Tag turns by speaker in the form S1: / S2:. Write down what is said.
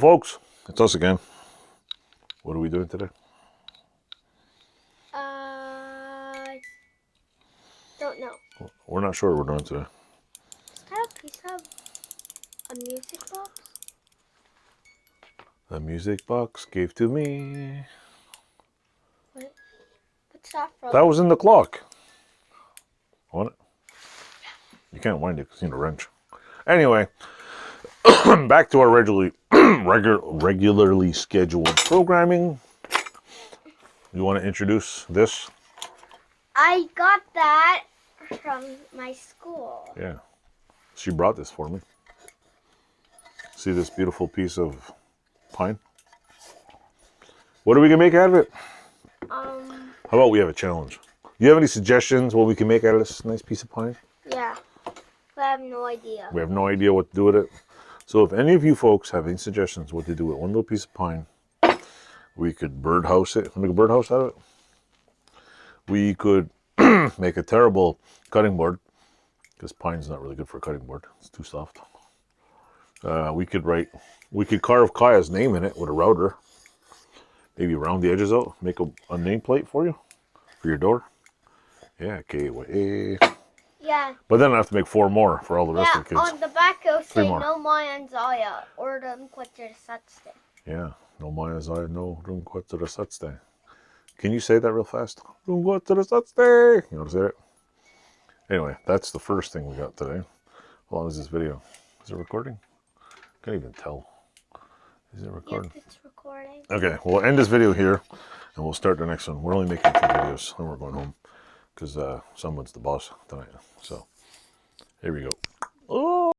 S1: folks, it's us again. What are we doing today?
S2: Don't know.
S1: We're not sure what we're doing today.
S2: Is that a piece of a music box?
S1: The music box gave to me.
S2: What's that from?
S1: That was in the clock. Want it? You can't wind it because you need a wrench. Anyway, back to our regularly scheduled programming. You want to introduce this?
S2: I got that from my school.
S1: Yeah. She brought this for me. See this beautiful piece of pine? What are we going to make out of it? How about we have a challenge? Do you have any suggestions what we can make out of this nice piece of pine?
S2: Yeah. But I have no idea.
S1: We have no idea what to do with it. So if any of you folks have any suggestions what to do with one little piece of pine, we could birdhouse it. Make a birdhouse out of it. We could make a terrible cutting board, because pine's not really good for a cutting board. It's too soft. We could carve Kaya's name in it with a router. Maybe round the edges out. Make a nameplate for you, for your door. Yeah, K-Y-A.
S2: Yeah.
S1: But then I have to make 4 more for all the rest of the kids.
S2: On the back it'll say
S1: more.
S2: no Mayan Zaya or the Satste.
S1: Yeah, no Maya Zaya, no Runquatura Satste. Can you say that real fast? Runquatura Satste. You know how to say it? Anyway, that's the first thing we got today. How long is this video? Is it recording? Can't even tell. Is it recording?
S2: Yep, it's recording.
S1: Okay, we'll end this video here and we'll start the next one. We're only making 2 videos and we're going home because someone's the boss tonight. So here we go. Oh.